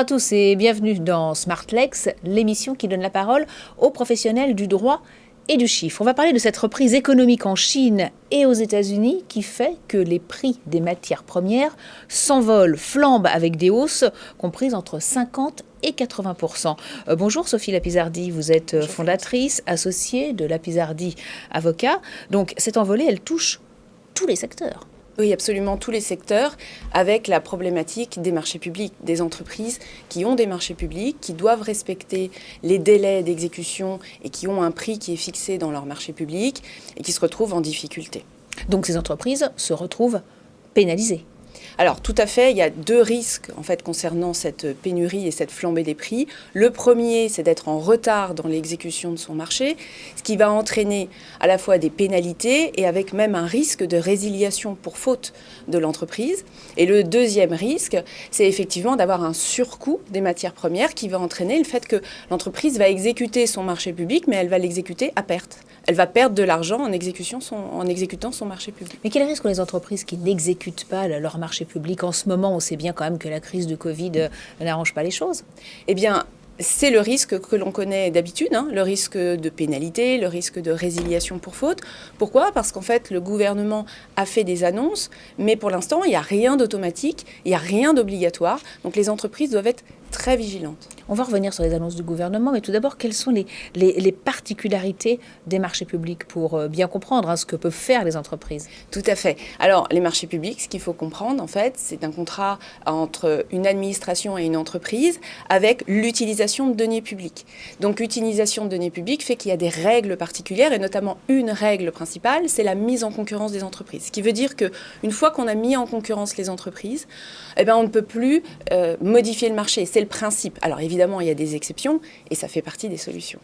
à tous et bienvenue dans Smartlex, l'émission qui donne la parole aux professionnels du droit et du chiffre. On va parler de cette reprise économique en Chine et aux États-Unis qui fait que les prix des matières premières s'envolent, flambent avec des hausses comprises entre 50 et 80%. Bonjour Sophie Lapizardi, vous êtes fondatrice, associée de Lapizardi Avocat. Donc cette envolée, elle touche tous les secteurs. Oui, absolument tous les secteurs, avec la problématique des marchés publics, des entreprises qui ont des marchés publics, qui doivent respecter les délais d'exécution et qui ont un prix qui est fixé dans leur marché public et qui se retrouvent en difficulté. Donc ces entreprises se retrouvent pénalisées. Alors tout à fait, il y a deux risques en fait concernant cette pénurie et cette flambée des prix. Le premier, c'est d'être en retard dans l'exécution de son marché, ce qui va entraîner à la fois des pénalités et avec même un risque de résiliation pour faute de l'entreprise. Et le deuxième risque, c'est effectivement d'avoir un surcoût des matières premières qui va entraîner le fait que l'entreprise va exécuter son marché public, mais elle va l'exécuter à perte. Elle va perdre de l'argent en exécutant son marché public. Mais quel risque ont les entreprises qui n'exécutent pas leur marché public? En ce moment, on sait bien quand même que la crise de Covid n'arrange pas les choses. Eh bien, c'est le risque que l'on connaît d'habitude, le risque de pénalité, le risque de résiliation pour faute. Pourquoi ? Parce qu'en fait, le gouvernement a fait des annonces, mais pour l'instant, il n'y a rien d'automatique, il n'y a rien d'obligatoire. Donc les entreprises doivent être très vigilantes. On va revenir sur les annonces du gouvernement, mais tout d'abord, quelles sont les particularités des marchés publics pour bien comprendre ce que peuvent faire les entreprises? Tout à fait. Alors, les marchés publics, ce qu'il faut comprendre, en fait, c'est un contrat entre une administration et une entreprise avec l'utilisation de deniers publics. Donc, l'utilisation de deniers publics fait qu'il y a des règles particulières, et notamment une règle principale, c'est la mise en concurrence des entreprises. Ce qui veut dire qu'une fois qu'on a mis en concurrence les entreprises, on ne peut plus modifier le marché. C'est le principe. Alors, évidemment, il y a des exceptions et ça fait partie des solutions.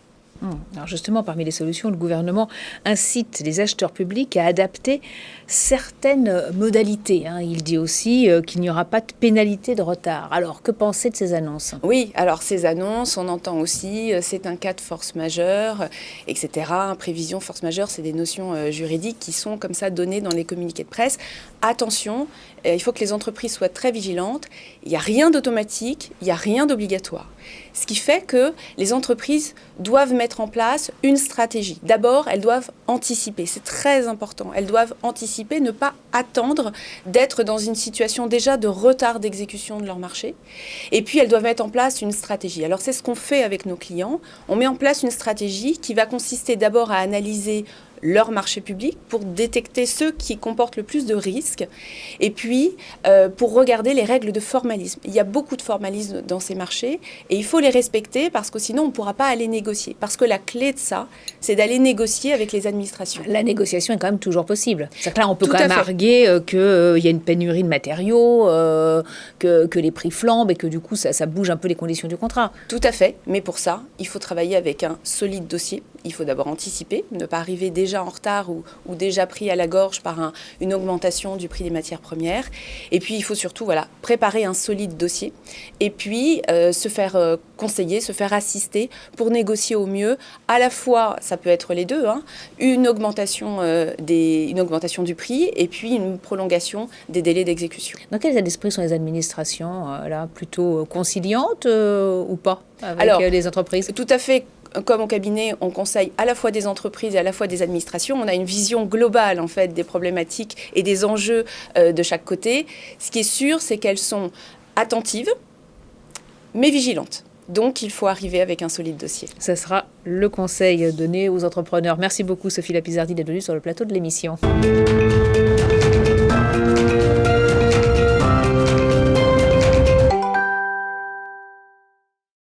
Alors justement, parmi les solutions, le gouvernement incite les acheteurs publics à adapter certaines modalités. Il dit aussi qu'il n'y aura pas de pénalité de retard. Alors, que penser de ces annonces? Oui, alors ces annonces, on entend aussi, c'est un cas de force majeure, etc. Prévision, force majeure, c'est des notions juridiques qui sont comme ça données dans les communiqués de presse. Attention, il faut que les entreprises soient très vigilantes. Il n'y a rien d'automatique, il n'y a rien d'obligatoire. Ce qui fait que les entreprises doivent mettre en place une stratégie. D'abord, elles doivent anticiper, c'est très important. Elles doivent anticiper, ne pas attendre d'être dans une situation déjà de retard d'exécution de leur marché. Et puis, elles doivent mettre en place une stratégie. Alors, c'est ce qu'on fait avec nos clients. On met en place une stratégie qui va consister d'abord à analyser leur marché public pour détecter ceux qui comportent le plus de risques et puis pour regarder les règles de formalisme. Il y a beaucoup de formalisme dans ces marchés et il faut les respecter parce que sinon on ne pourra pas aller négocier. Parce que la clé de ça, c'est d'aller négocier avec les administrations. La négociation est quand même toujours possible. C'est-à-dire que là, on peut quand même arguer qu'il y a une pénurie de matériaux, que les prix flambent et que du coup ça bouge un peu les conditions du contrat. Tout à fait, mais pour ça, il faut travailler avec un solide dossier. Il faut d'abord anticiper, ne pas arriver déjà en retard ou déjà pris à la gorge par une augmentation du prix des matières premières. Et puis, il faut surtout préparer un solide dossier et puis se faire conseiller, se faire assister pour négocier au mieux. À la fois, ça peut être les deux, une augmentation du prix et puis une prolongation des délais d'exécution. Dans quel état d'esprit sont les administrations plutôt conciliantes ou pas avec les entreprises? Tout à fait. Comme au cabinet, on conseille à la fois des entreprises et à la fois des administrations. On a une vision globale en fait des problématiques et des enjeux de chaque côté. Ce qui est sûr, c'est qu'elles sont attentives, mais vigilantes. Donc, il faut arriver avec un solide dossier. Ce sera le conseil donné aux entrepreneurs. Merci beaucoup, Sophie Lapizardi, d'être venue sur le plateau de l'émission.